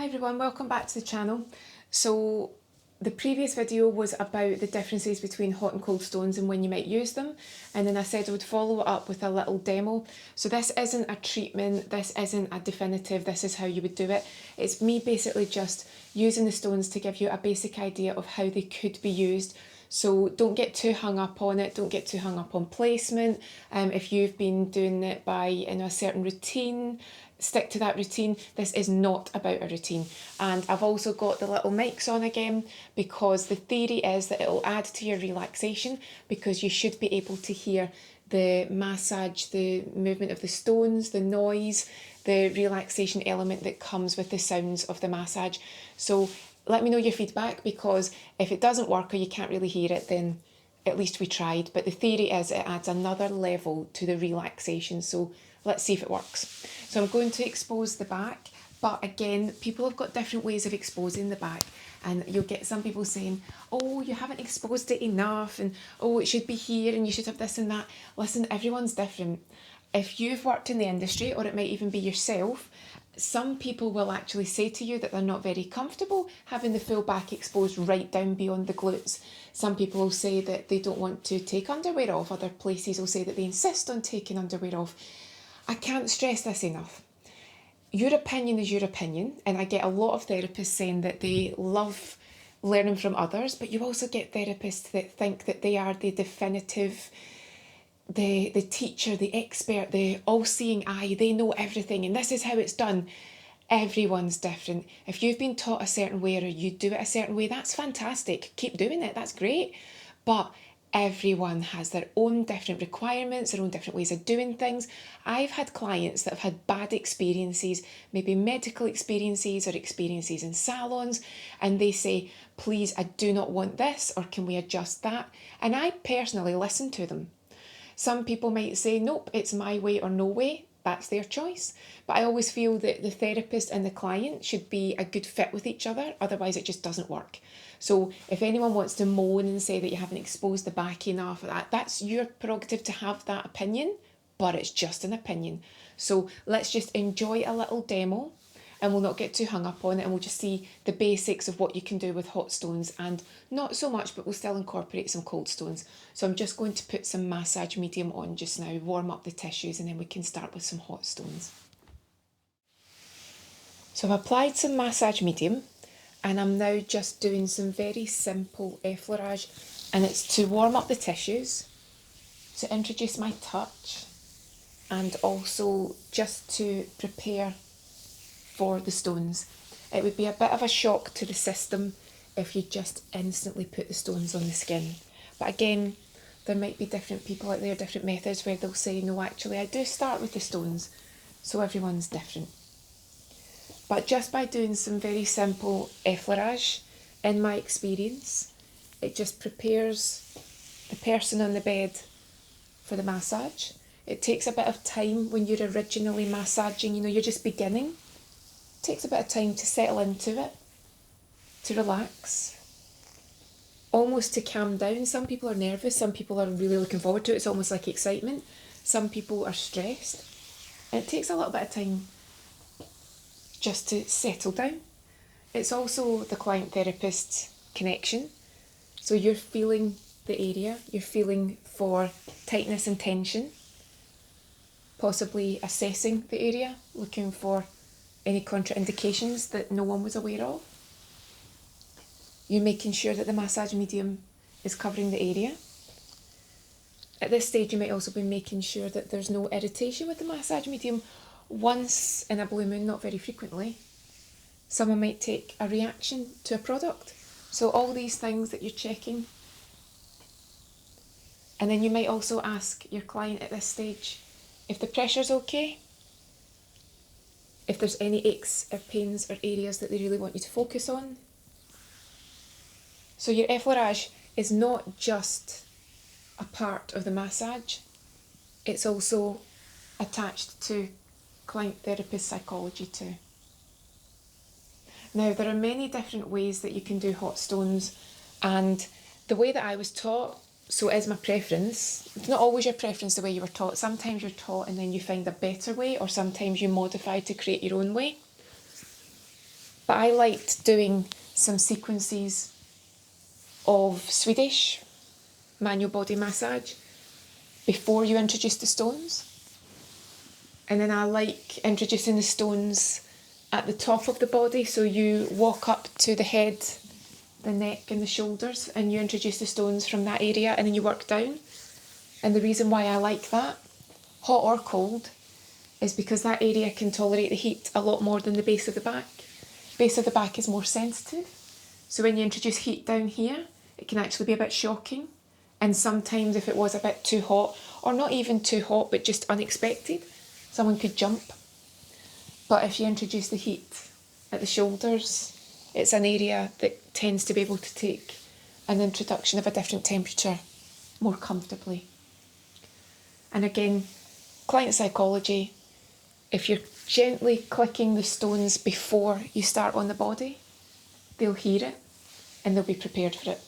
Hi everyone, welcome back to the channel. So the previous video was about the differences between hot and cold stones and when you might use them, and then I said I would follow it up with a little demo. So this isn't a treatment, this isn't a definitive, this is how you would do it. It's me basically just using the stones to give you a basic idea of how they could be used. So don't get too hung up on it, don't get too hung up on placement. If you've been doing it by a certain routine, stick to that routine. This is not about a routine. And I've also got the little mics on again because the theory is that it'll add to your relaxation because you should be able to hear the massage, the movement of the stones, the noise, the relaxation element that comes with the sounds of the massage. So let me know your feedback, because if it doesn't work or you can't really hear it, then at least we tried. But the theory is it adds another level to the relaxation. So let's see if it works. So I'm going to expose the back, but again, people have got different ways of exposing the back. And you'll get some people saying, oh, you haven't exposed it enough, and oh, it should be here, and you should have this and that. Listen, everyone's different. If you've worked in the industry, or it might even be yourself, some people will actually say to you that they're not very comfortable having the full back exposed right down beyond the glutes. Some people will say that they don't want to take underwear off. Other places will say that they insist on taking underwear off. I can't stress this enough. Your opinion is your opinion, and I get a lot of therapists saying that they love learning from others, but you also get therapists that think that they are the definitive, the teacher, the expert, the all-seeing eye, they know everything and this is how it's done. Everyone's different. If you've been taught a certain way or you do it a certain way, that's fantastic. Keep doing it, that's great. But everyone has their own different requirements, their own different ways of doing things. I've had clients that have had bad experiences, maybe medical experiences or experiences in salons, and they say, please, I do not want this, or can we adjust that? And I personally listen to them. Some people might say, nope, it's my way or no way. That's their choice. But I always feel that the therapist and the client should be a good fit with each other. Otherwise, it just doesn't work. So if anyone wants to moan and say that you haven't exposed the back enough, that's your prerogative to have that opinion, but it's just an opinion. So let's just enjoy a little demo, and we'll not get too hung up on it, and we'll just see the basics of what you can do with hot stones, and not so much, but we'll still incorporate some cold stones. So I'm just going to put some massage medium on just now, warm up the tissues, and then we can start with some hot stones. So I've applied some massage medium, and I'm now just doing some very simple effleurage, and it's to warm up the tissues, to introduce my touch, and also just to prepare for the stones. It would be a bit of a shock to the system if you just instantly put the stones on the skin. But again, there might be different people out there, different methods where they'll say, no, actually I do start with the stones. So everyone's different. But just by doing some very simple effleurage, in my experience, it just prepares the person on the bed for the massage. It takes a bit of time when you're originally massaging, you're just beginning. Takes a bit of time to settle into it, to relax, almost to calm down. Some people are nervous, some people are really looking forward to it. It's almost like excitement. Some people are stressed. And it takes a little bit of time just to settle down. It's also the client-therapist connection. So you're feeling the area, you're feeling for tightness and tension, possibly assessing the area, looking for any contraindications that no one was aware of. You're making sure that the massage medium is covering the area. At this stage, you might also be making sure that there's no irritation with the massage medium. Once in a blue moon, not very frequently, someone might take a reaction to a product. So all these things that you're checking. And then you might also ask your client at this stage if the pressure's okay, if there's any aches or pains or areas that they really want you to focus on. So your effleurage is not just a part of the massage, it's also attached to client therapist psychology too. Now, there are many different ways that you can do hot stones, and the way that I was taught, so it is my preference. It's not always your preference the way you were taught. Sometimes you're taught and then you find a better way, or sometimes you modify to create your own way. But I liked doing some sequences of Swedish manual body massage before you introduce the stones. And then I like introducing the stones at the top of the body, so you walk up to the head, the neck and the shoulders, and you introduce the stones from that area, and then you work down. And the reason why I like that, hot or cold, is because that area can tolerate the heat a lot more than the base of the back. Base of the back is more sensitive, so when you introduce heat down here, it can actually be a bit shocking. And sometimes if it was a bit too hot, or not even too hot, but just unexpected, someone could jump. But if you introduce the heat at the shoulders, it's an area that tends to be able to take an introduction of a different temperature more comfortably. And again, client psychology, if you're gently clicking the stones before you start on the body, they'll hear it and they'll be prepared for it.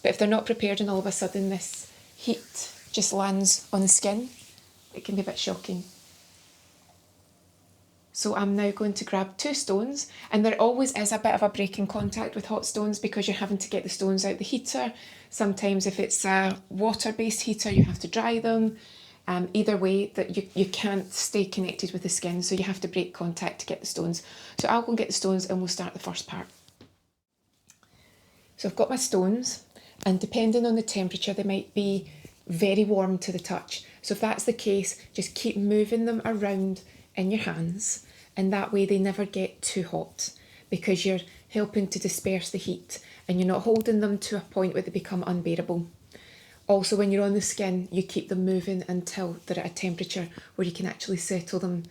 But if they're not prepared and all of a sudden this heat just lands on the skin, it can be a bit shocking. So I'm now going to grab 2 stones, and there always is a bit of a break in contact with hot stones because you're having to get the stones out the heater. Sometimes if it's a water-based heater, you have to dry them. Either way, that you can't stay connected with the skin, so you have to break contact to get the stones. So I'll go and get the stones and we'll start the first part. So I've got my stones, and depending on the temperature, they might be very warm to the touch. So if that's the case, just keep moving them around in your hands, and that way they never get too hot, because you're helping to disperse the heat and you're not holding them to a point where they become unbearable. Also, when you're on the skin, you keep them moving until they're at a temperature where you can actually settle them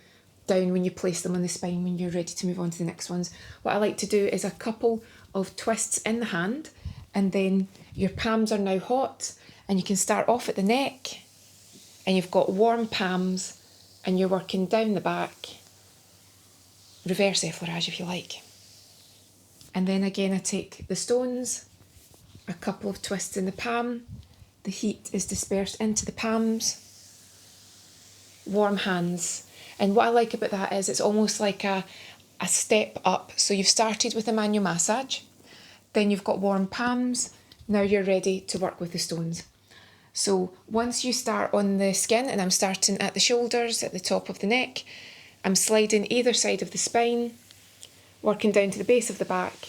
down when you place them on the spine when you're ready to move on to the next ones. What I like to do is a couple of twists in the hand, and then your palms are now hot, and you can start off at the neck, and you've got warm palms, and you're working down the back, reverse effleurage if you like. And then again I take the stones, a couple of twists in the palm, the heat is dispersed into the palms, warm hands. And what I like about that is it's almost like a step up. So you've started with a manual massage, then you've got warm palms, now you're ready to work with the stones. So once you start on the skin, and I'm starting at the shoulders, at the top of the neck, I'm sliding either side of the spine, working down to the base of the back,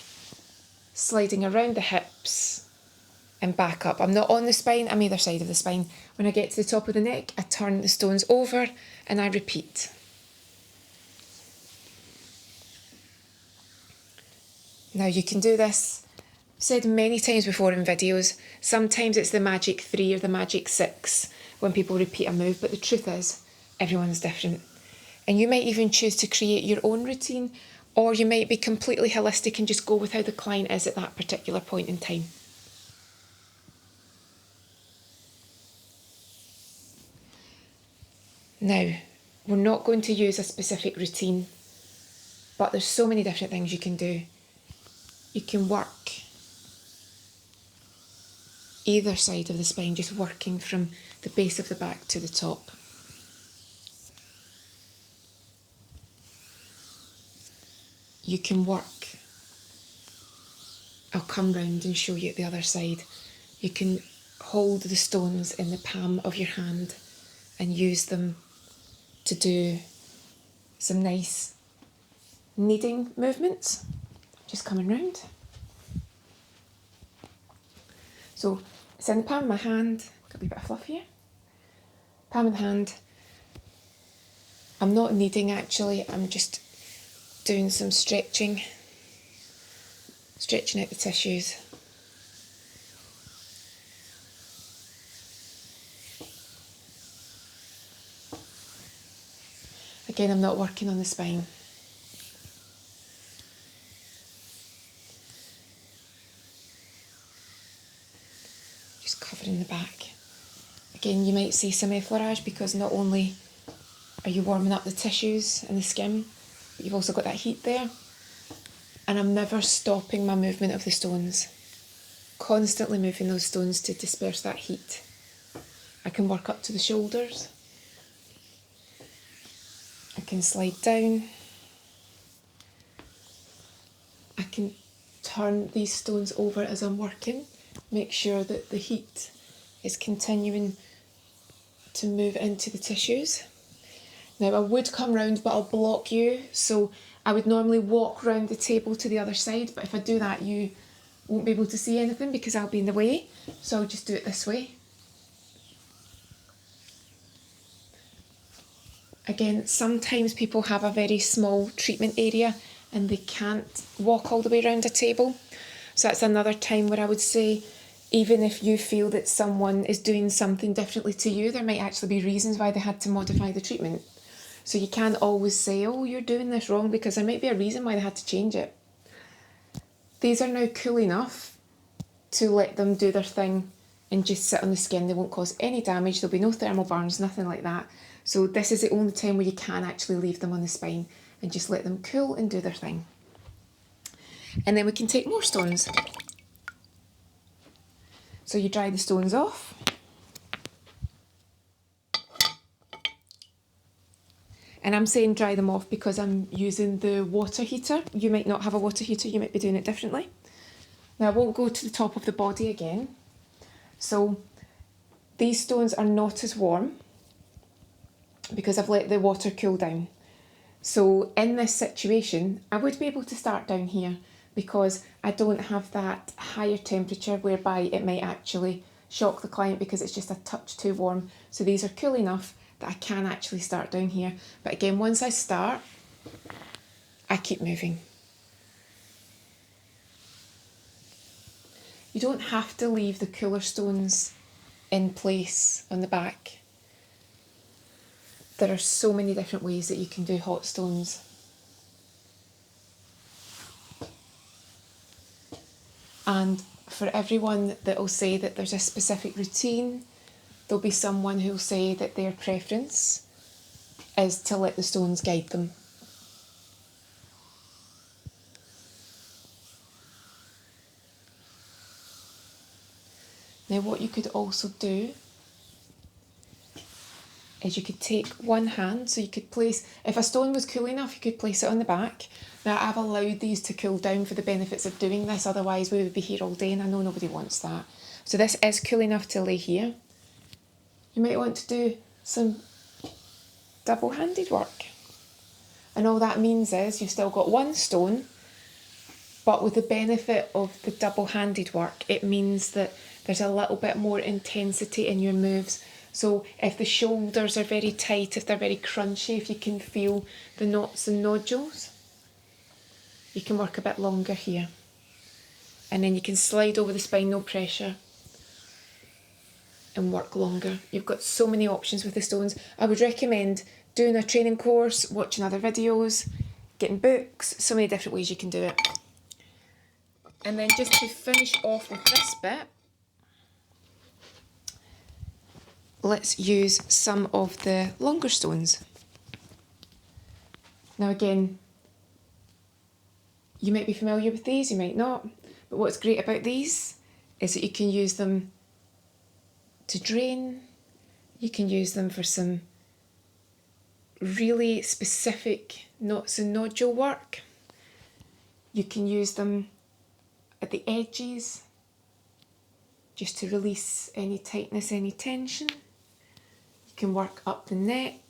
sliding around the hips and back up. I'm not on the spine, I'm either side of the spine. When I get to the top of the neck, I turn the stones over and I repeat. Now you can do this, I've said many times before in videos, sometimes it's the magic 3 or the magic 6 when people repeat a move, but the truth is, everyone's different. And you might even choose to create your own routine, or you might be completely holistic and just go with how the client is at that particular point in time. Now, we're not going to use a specific routine, but there's so many different things you can do. You can work either side of the spine, just working from the base of the back to the top. You can work, I'll come round and show you at the other side. You can hold the stones in the palm of your hand and use them to do some nice kneading movements. Just coming round. So it's in the palm of my hand, got a wee bit of fluff here. Palm of the hand. I'm not kneading actually, I'm just doing some stretching out the tissues. Again, I'm not working on the spine. Just covering the back. Again, you might see some effleurage because not only are you warming up the tissues and the skin, but you've also got that heat there. And I'm never stopping my movement of the stones. Constantly moving those stones to disperse that heat. I can work up to the shoulders. I can slide down. can turn these stones over as I'm working, make sure that the heat is continuing to move into the tissues. Now I would come round, but I'll block you, so I would normally walk round the table to the other side, but if I do that you won't be able to see anything because I'll be in the way, so I'll just do it this way. Again, sometimes people have a very small treatment area and they can't walk all the way around a table, so that's another time where I would say, even if you feel that someone is doing something differently to you, there might actually be reasons why they had to modify the treatment. So you can't always say, oh, you're doing this wrong, because there might be a reason why they had to change it. These are now cool enough to let them do their thing and just sit on the skin. They won't cause any damage, there'll be no thermal burns, nothing like that. So this is the only time where you can actually leave them on the spine and just let them cool and do their thing. And then we can take more stones. So you dry the stones off. And I'm saying dry them off because I'm using the water heater. You might not have a water heater, you might be doing it differently. Now I won't go to the top of the body again. So these stones are not as warm because I've let the water cool down. So in this situation, I would be able to start down here because I don't have that higher temperature whereby it might actually shock the client because it's just a touch too warm. So these are cool enough that I can actually start down here. But again, once I start, I keep moving. You don't have to leave the cooler stones in place on the back. There are so many different ways that you can do hot stones. And for everyone that will say that there's a specific routine, there'll be someone who'll say that their preference is to let the stones guide them. Now what you could also do is you could take one hand, so you could place, if a stone was cool enough, you could place it on the back. Now I've allowed these to cool down for the benefits of doing this, otherwise we would be here all day and I know nobody wants that. So this is cool enough to lay here. You might want to do some double-handed work. And all that means is you've still got one stone, but with the benefit of the double-handed work, it means that there's a little bit more intensity in your moves. So if the shoulders are very tight, if they're very crunchy, if you can feel the knots and nodules, you can work a bit longer here. And then you can slide over the spine, no pressure, and work longer. You've got so many options with the stones. I would recommend doing a training course, watching other videos, getting books, so many different ways you can do it. And then just to finish off with this bit, let's use some of the longer stones. Now again, you might be familiar with these, you might not, but what's great about these is that you can use them to drain, you can use them for some really specific knots and nodule work, you can use them at the edges just to release any tightness, any tension. You can work up the neck.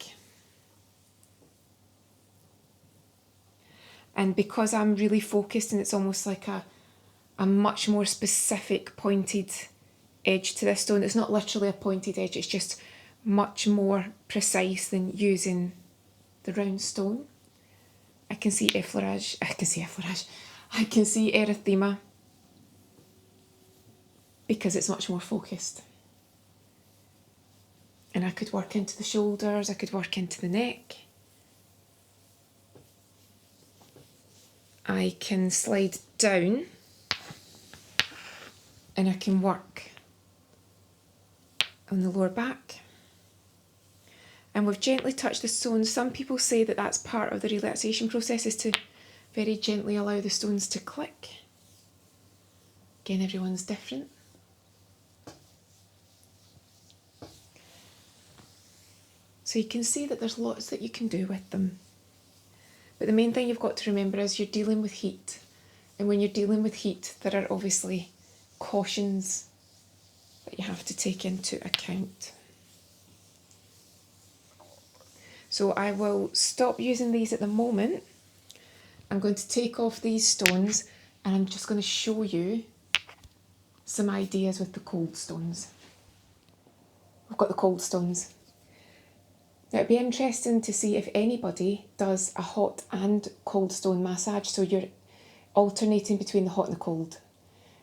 And because I'm really focused and it's almost like a much more specific pointed edge to this stone, it's not literally a pointed edge, it's just much more precise than using the round stone. I can see effleurage, I can see erythema because it's much more focused. And I could work into the shoulders, I could work into the neck. I can slide down and I can work on the lower back. And we've gently touched the stones. Some people say that that's part of the relaxation process, is to very gently allow the stones to click. Again, everyone's different. So you can see that there's lots that you can do with them. But the main thing you've got to remember is you're dealing with heat. And when you're dealing with heat, there are obviously cautions that you have to take into account. So I will stop using these at the moment. I'm going to take off these stones and I'm just going to show you some ideas with the cold stones. We've got the cold stones. Now it'd be interesting to see if anybody does a hot and cold stone massage, so you're alternating between the hot and the cold.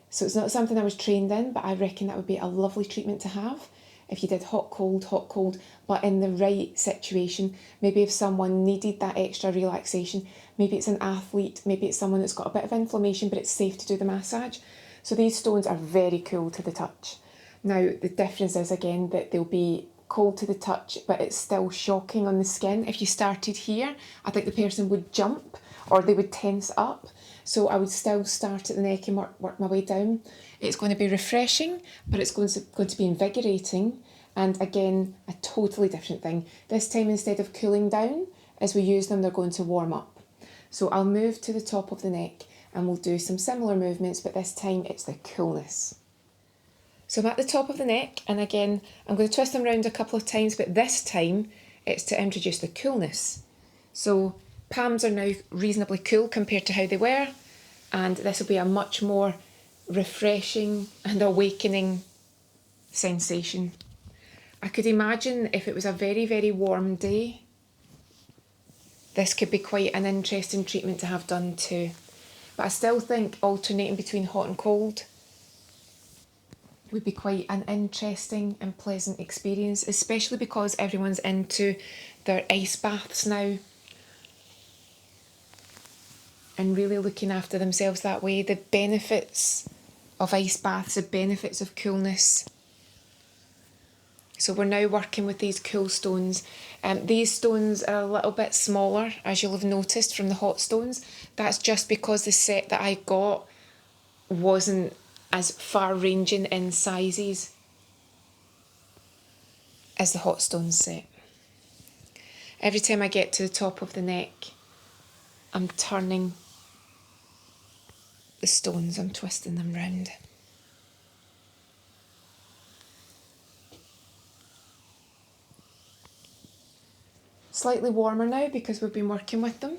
So it's not something I was trained in, but I reckon that would be a lovely treatment to have if you did hot, cold, but in the right situation. Maybe if someone needed that extra relaxation, maybe it's an athlete, maybe it's someone that's got a bit of inflammation, but it's safe to do the massage. So these stones are very cool to the touch. Now, the difference is, again, that they'll be cold to the touch, but it's still shocking on the skin. If you started here, I think the person would jump or they would tense up. So I would still start at the neck and work my way down. It's going to be refreshing, but it's going to be invigorating. And again, a totally different thing. This time, instead of cooling down, as we use them, they're going to warm up. So I'll move to the top of the neck and we'll do some similar movements, but this time it's the coolness. So I'm at the top of the neck, and again, I'm going to twist them around a couple of times, but this time it's to introduce the coolness. So palms are now reasonably cool compared to how they were, and this will be a much more refreshing and awakening sensation. I could imagine if it was a very, very warm day, this could be quite an interesting treatment to have done too. But I still think alternating between hot and cold would be quite an interesting and pleasant experience, especially because everyone's into their ice baths now and really looking after themselves that way. The benefits of ice baths, the benefits of coolness. So we're now working with these cool stones. These stones are a little bit smaller, as you'll have noticed from the hot stones. That's just because the set that I got wasn't as far-ranging in sizes as the hot stones set. Every time I get to the top of the neck, I'm turning the stones, I'm twisting them round. Slightly warmer now because we've been working with them.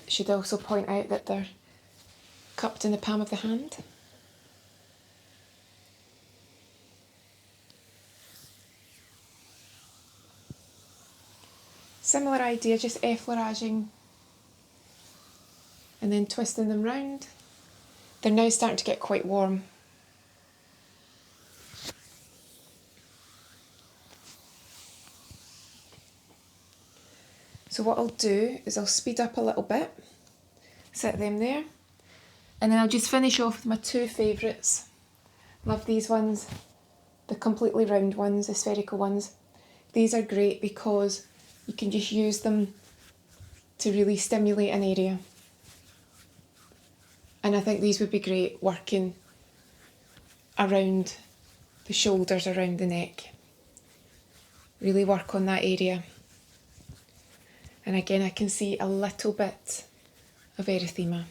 Should also point out that they're cupped in the palm of the hand. Similar idea, just effleuraging and then twisting them round. They're now starting to get quite warm. So what I'll do is I'll speed up a little bit, set them there, and then I'll just finish off with my two favourites. Love these ones, the completely round ones, the spherical ones. These are great because you can just use them to really stimulate an area. And I think these would be great working around the shoulders, around the neck. Really work on that area. And again, I can see a little bit of erythema.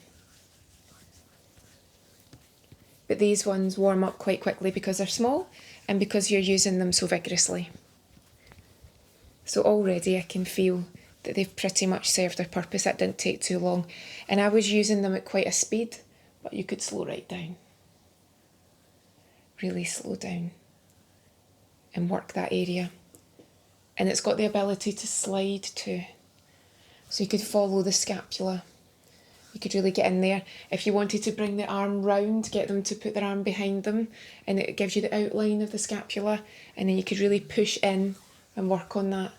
But these ones warm up quite quickly because they're small and because you're using them so vigorously. So already I can feel that they've pretty much served their purpose. That didn't take too long. And I was using them at quite a speed, but you could slow right down. Really slow down and work that area. And it's got the ability to slide too. So you could follow the scapula. You could really get in there. If you wanted to bring the arm round, get them to put their arm behind them, and it gives you the outline of the scapula, and then you could really push in and work on that.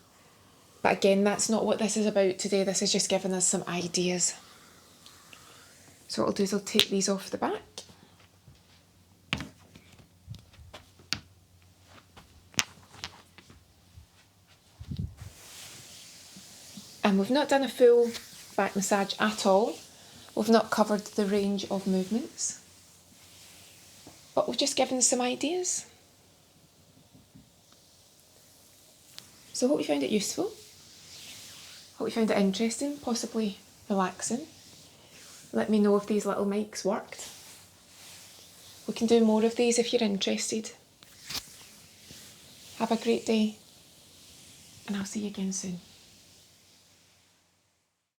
But again, that's not what this is about today. This is just giving us some ideas. So what I'll do is I'll take these off the back. And we've not done a full back massage at all. We've not covered the range of movements, but we've just given some ideas. So I hope you found it useful. Hope you found it interesting, possibly relaxing. let me know if these little mics worked. We can do more of these if you're interested. Have a great day, and I'll see you again soon.